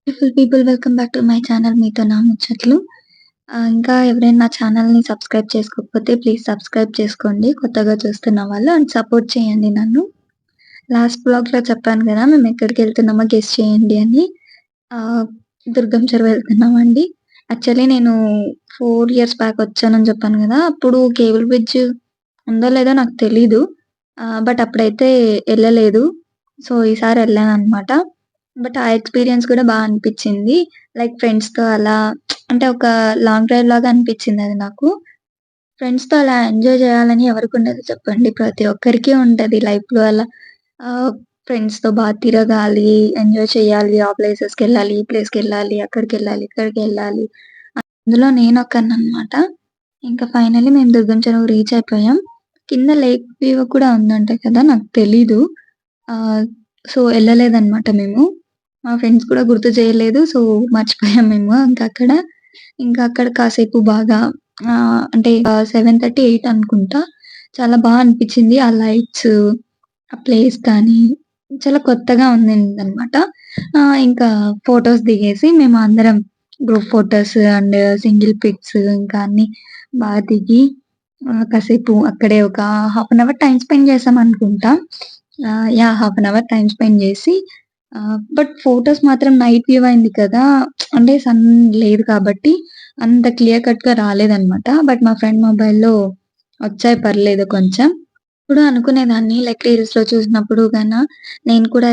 Beautiful people welcome back to my channel మీతో నా ముచ్చట్లు. ఇంకా ఎవరైనా నా ఛానల్‌ని సబ్స్క్రైబ్ చేసుకోకపోతే ప్లీజ్ సబ్స్క్రైబ్ చేసుకోండి. కొత్తగా చూస్తున్న వాళ్ళు అండ్ సపోర్ట్ చేయండి నన్ను. లాస్ట్ వ్లాగ్‌లో చెప్పాను గదా! మేము ఎక్కడికెళ్తున్నామో గెస్ చేయండి అని. ఆహ్, దుర్గం చెరువు వెళ్తున్నామండి. యాక్చువల్లీ నేను 4 ఇయర్స్ బ్యాక్ వచ్చానని చెప్పాను గదా! అప్పుడు కేబుల్ బ్రిడ్జ్ ఉందో లేదో నాకు తెలీదు. బట్ అప్పుడైతే ఎళ్ళలేదు. సో, ఈసారి ఎళ్ళాననమాట. బట్ ఆ ఎక్స్‌పీరియన్స్ కూడా అనిపిచ్చింది. లైక్ ఫ్రెండ్స్‌తో అలా అంటే ఒక లాంగ్ డ్రైవ్ లాగా అనిపిచ్చిందది నాకు. ఫ్రెండ్స్‌తో అలా ఎంజాయ్ జేయాలని ఎవరికుండదు చెప్పండి. ప్రతి ఒక్కరికి ఉంటది లైఫ్‌లో అలా. ఫ్రెండ్స్‌తో తిరగాలి, ఎంజాయ్ చేయాలి, ఆ ప్లేసెస్‌కెళ్ళాలి, ఈ ప్లేస్‌కెళ్ళాలి, అక్కడికెళ్ళాలి, ఇక్కడికెళ్ళాలి. అందులో నేనొకడిననమాట. ఇంకా ఫైనల్లీ మేము దుర్గం చెరువు రీచ్ అయిపోయాం. కింద లేక్ వ్యూ కూడా ఉందంట కదా! నాకు తెలీదు. ఆహ్, సో, ఎళ్ళలేదనమాట మేము. మా ఫ్రెండ్స్ కూడా గుర్తు చేయలేదు. సో, మర్చిపోయాం మేము ఇంకక్కడ. ఇంకా అక్కడ కాసేపు బాగా అంటే 7:30, 8 అనుకుంటా. చాలా అనిపిచ్చింది. ఆ లైట్స్, ఆ ప్లేస్ కానీ చాలా కొత్తగా ఉండిందనమాట. ఇంకా ఫోటోస్ దిగేసి మేము అందరం group photos and single pics ఇంకా అన్నీ దిగి కాసేపు అక్కడే ఒక half an hour time spend చేశామనుకుంటా. Yeah! Half an hour time spend చేసి బట్ ఫోటోస్ మాత్రం నైట్ వ్యూ అయింది కదా! అంటే సన్ లేదు కాబట్టి అంత క్లియర్ కట్‌గా రాలేదనమాట. బట్ మా ఫ్రెండ్ మొబైల్‌లో వచ్చాయి పర్లేదు కొంచెం. ఎప్పుడూ అనుకునేదాన్ని లైక్ రీల్స్‌లో చూసినప్పుడు నేను కూడా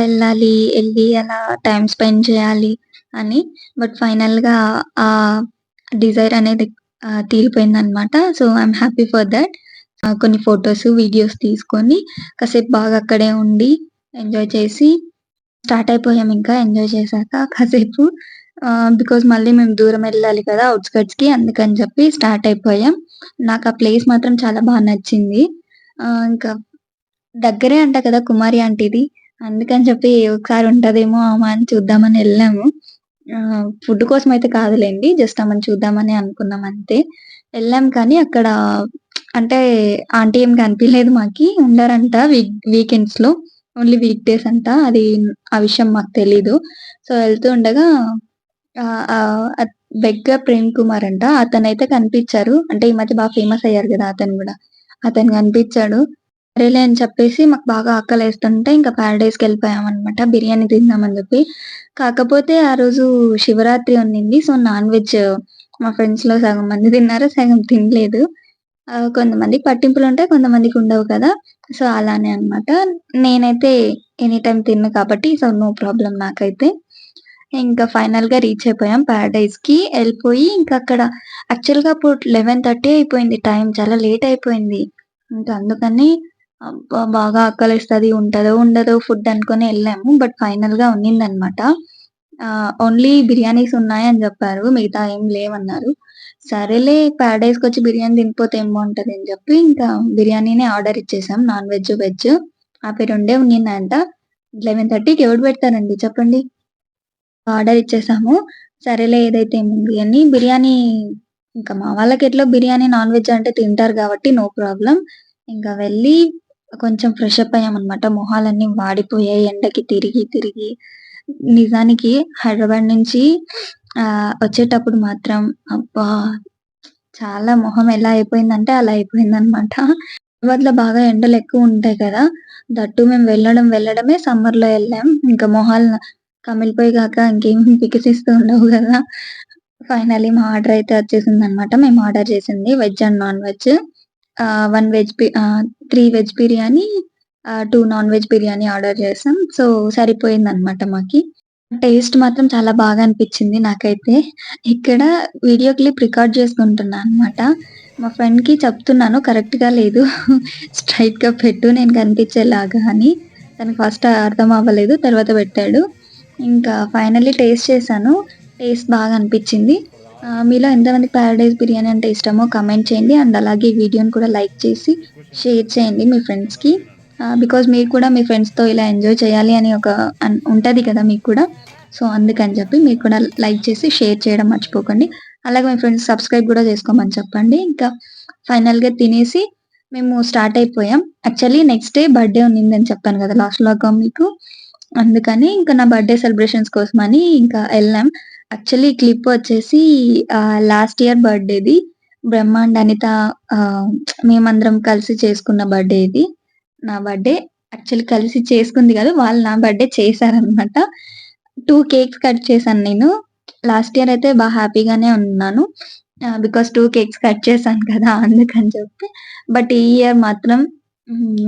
ఎళ్లి అలా టైమ్ స్పెండ్ చేయాలి అని. బట్ ఫైనల్‌గా ఆ డిజైర్ అనేది తీరిపోయిందనమాట. So, I'm happy for that. కొన్ని ఫోటోస్, వీడియోస్ తీసుకొని కాసేపు అక్కడే ఉండి ఎంజాయ్ చేసి స్టార్ట్ అయిపోయామింకా ఎంజాయ్ చేశాక కాసేపు. బికాజ్ మళ్ళీ మేము దూరం ఎళ్ళాలి కదా! ఔట్‌స్కర్ట్స్‌కి అందుకని చెప్పి స్టార్ట్ అయిపోయాం. నాకు ఆ ప్లేస్ మాత్రం చాలా నచ్చింది. ఇంకా దగ్గరే అంట కదా! కుమారి ఆంటీది. అందుకని చెప్పి ఒకసారి ఉంటదేమో ఆమె అని చూద్దామని ఎళ్ళాము. ఫుడ్ కోసమయితే కాదులెండి. జస్ట్ ఆమెను చూద్దామని అనుకున్నాం అంతే. ఎళ్ళాం కానీ అక్కడ అంటే ఆంటీ ఏం కనిపియలేదు మాకి. ఉండరంట వీకెండ్స్‌లో. ఓన్లీ వీక్ డేస్ అంట. ఆ విషయం మాకు తెలీదు. సో, వెళ్తూ ఉండగా ఆహ్, ఆహ్, అత్ బెగ్గ ప్రేమ్ కుమార్ అంట. అతనైతే కనిపిచ్చారు. అంటే ఈ మధ్య ఫేమస్ అయ్యారు గదా! అతను గూడా. అతను కనిపిచ్చాడు. సరేలే అని చెప్పేసి మాకు ఆకలేస్తుంటే ఇంకా పారడైస్‌కెళ్ళిపోయామనమాట బిర్యానీ తిందామని జెప్పి. కాకపోతే ఆ రోజు శివరాత్రి ఉన్నింది. సో, నాన్ వెజ్ మా ఫ్రెండ్స్‌లో సగం మంది తిన్నారు. సగం తినలేదు. కొంతమందికి పట్టింపులుంటాయి. కొంతమందికి ఉండవు కదా! సో, అలానే అన్నమాట. నేనైతే ఎనీ టైమ్ తినను కాబట్టి సో, నో ప్రాబ్లమ్ నాకైతే. ఇంకా ఫైనల్‌గా రీచ్ అయిపోయాం పారడైస్‌కి. ఎళ్ళిపోయి ఇంకా అక్కడ యాక్చువల్‌గా అప్పుడు 11:30 అయిపోయింది టైం. చాలా లేట్ అయిపోయింది. ఇంకా అందుకని అబ్బా! ఆకలేస్తది. ఉంటదో, ఉండదో ఫుడ్ అనుకోని ఎళ్ళాము. బట్ ఫైనల్‌గా ఉన్నిందనమాట. ఓన్లీ బిర్యానీస్ ఉన్నాయని జెప్పారు. మిగతా ఏం లేవన్నారు. సరేలే పారడైస్‌కొచ్చి బిర్యానీ తినకపోతే ఏం బావుంటది అని జెప్పి ఇంకా బిర్యానీనే ఆర్డర్ ఇచ్చేసాం. నాన్ వెజ్, వెజ్ అవి రెండే ఉన్నిన్నాయంట. 11:30కి ఎవడు పెడతారండి చెప్పండి? ఆర్డర్ ఇచ్చేసాము. సరేలే ఏదైతే ఏముంది అని బిర్యానీ ఇంకా మా వాళ్ళకెట్లో బిర్యానీ, నాన్ వెజ్ అంటే తింటారు గాబట్టి నో ప్రాబ్లమ్. ఇంకా వెళ్ళి కొంచెం ఫ్రెష్ అప్ అయ్యామనమాట. మొహాలన్నీ వాడిపోయాయి ఎండకి తిరిగి, తిరిగి. నిజానికి హైదరాబాద్ నుంచి వచ్చేటప్పుడు మాత్రం అబ్బా! చాలా మొహం ఎలా అయిపోయిందంటే అలా అయిపోయిందనమాట. హైదరాబాద్‌లో ఎండలెక్కువుంటాయి కదా! దట్ టూ మేము వెళ్ళడమే సమ్మర్‌లో ఎళ్ళాం. ఇంకా మొహాలు కమిలిపోయిగాక ఇంకేమి పికిసిస్తూ ఉండవు గదా! ఫైనల్లీ మా ఆర్డర్ అయితే వచ్చేసిందనమాట. మేము ఆర్డర్ చేసింది veg and non veg. 3 veg biryani, 2 non veg biryani order చేసాం. సో, సరిపోయిందనమాట మాకి. టేస్ట్ మాత్రం చాలా అనిపిచ్చింది నాకైతే. ఇక్కడ వీడియో క్లిప్ రికార్డ్ చేసుకుంటున్నా అనమాట. మా ఫ్రెండ్‌కి చెప్తున్నాను కరెక్ట్‌గా లేదు. స్ట్రెయిట్‌గా పెట్టు నేను కనిపించేలాగా అని. తనకి ఫస్ట్ అర్థం అవ్వలేదు. తర్వాత పెట్టాడు. ఇంకా ఫైనల్లీ టేస్ట్ చేశాను. టేస్ట్ అనిపిచ్చింది. మీలో ఎంతమందికి పారడైస్ బిర్యానీ అంటే ఇష్టమో కామెంట్ చేయండి. అండ్ అలాగే ఈ వీడియోని కూడా లైక్ చేసి, షేర్ చేయండి మీ ఫ్రెండ్స్‌కి. బికాజ్ మీరు కూడా మీ ఫ్రెండ్స్‌తో ఇలా ఎంజాయ్ చేయాలి అని ఒక ఉంటది కదా మీకు కూడా. సో, అందుకని చెప్పి మీరు కూడా లైక్ చేసి, షేర్ చేయడం మర్చిపోకండి. అలాగే మీ ఫ్రెండ్స్ సబ్స్క్రైబ్ గూడా చేసుకోమని చెప్పండి. ఇంకా ఫైనల్‌గా తినేసి మేము స్టార్ట్ అయిపోయాం. యాక్చువల్లీ నెక్స్ట్ డే బర్త్‌డే ఉన్నిందని చెప్పాను గదా! లాస్ట్ వ్లాగ్‌లో మీకు. అందుకని ఇంకా నా బర్త్‌డే సెలబ్రేషన్స్ కోసమని ఇంకా ఎళ్ళాం. యాక్చువల్లీ క్లిప్ వచ్చేసి లాస్ట్ ఇయర్ బర్త్‌డేది. బ్రహ్మాండ్ అనిత ఆహ్, మేమందరం కలిసి చేసుకున్న బర్త్‌డే ఇది. నా బర్త్‌డే యాక్చువల్లీ కలిసి చేసుకుంది కాదు. వాళ్ళు నా బర్త్‌డే చేశారనమాట. 2 కేక్స్ కట్ చేశాను నేను. లాస్ట్ ఇయర్ అయితే హ్యాపీగానే ఉన్నాను. బికాజ్ 2 కేక్స్ కట్ చేశాను కదా! అందుకని చెప్పి. బట్ ఈ ఇయర్ మాత్రం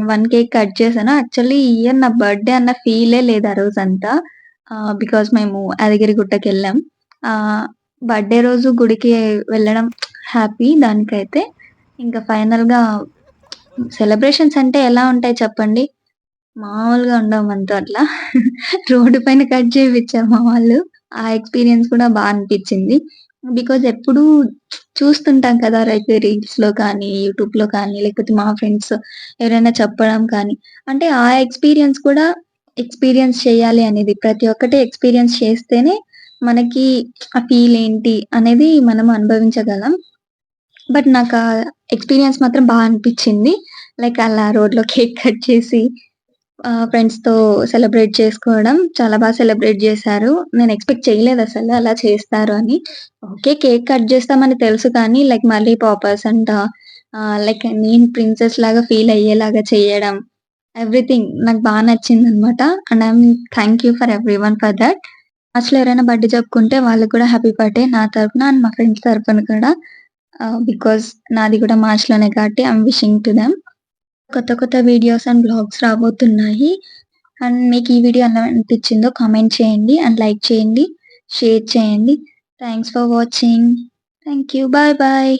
1 కేక్ కట్ చేశాను. యాక్చువల్లీ ఈ ఇయర్ నా బర్త్‌డే అన్న ఫీలే లేదు ఆ రోజంతా. బికాజ్ మేము యాదగిరిగుట్టకెళ్ళాం. ఆహ్, బర్త్‌డే రోజు గుడికి వెళ్ళడం హ్యాపీ దానికైతే. ఇంకా ఫైనల్‌గా సెలబ్రేషన్స్ అంటే ఎలా ఉంటాయి చెప్పండి? మామూలుగా ఉండవు మనతో అట్లా. రోడ్డు పైన కట్ చేపిచ్చారు మా వాళ్ళు. ఆ ఎక్స్‌పీరియన్స్ కూడా అనిపిచ్చింది. బికాజ్ ఎప్పుడూ చూస్తుంటాం కదా! రీల్స్‌లో కానీ, యూట్యూబ్‌లో కానీ, లేకపోతే మా ఫ్రెండ్స్ ఎవరైనా చెప్పడం కానీ, అంటే ఆ ఎక్స్‌పీరియన్స్ కూడా ఎక్స్‌పీరియన్స్ చేయాలి అనేది. ప్రతి ఒక్కటి ఎక్స్‌పీరియన్స్ చేస్తేనే మనకి ఆ ఫీల్ ఏంటి అనేది మనం అనుభవించగలం. బట్ నాకా ఎక్స్‌పీరియన్స్ మాత్రం అనిపిచ్చింది. లైక్ అలా రోడ్‌లో కేక్ కట్ చేసి ఫ్రెండ్స్‌తో సెలబ్రేట్ చేసుకోవడం చాలా సెలబ్రేట్ జేశారు. నేను ఎక్స్‌పెక్ట్ చేయలేదసలు అలా చేస్తారు అని. ఓకే. కేక్ కట్ జేస్తామని తెలుసు కానీ లైక్ మళ్ళీ పాపర్స్ అంట లైక్ నేను ప్రిన్సెస్ లాగా ఫీల్ అయ్యేలాగా చేయడం. ఎవ్రీథింగ్ నాకు నచ్చిందనమాట. And thank you for everyone for that. లాస్ట్‌లో ఎవరైనా బర్త్‌డే జరుపుకుంటే వాళ్ళకి కూడా హ్యాపీ బర్త్‌డే నా తరపున అండ్ మా ఫ్రెండ్స్ తరపున కూడా. బికాజ్ నాది కూడా మార్చ్‌లోనే కాబట్టి ఐయామ్ విషింగ్ టు దెమ్. కొత్త కొత్త వీడియోస్ అండ్ వ్లాగ్స్ రాబోతున్నాయి. అండ్ మీకు ఈ వీడియో ఎలా అనిపించిందో కామెంట్ చేయండి. అండ్ లైక్ చేయండి. షేర్ చేయండి. Thanks for watching. Thank you. Bye bye.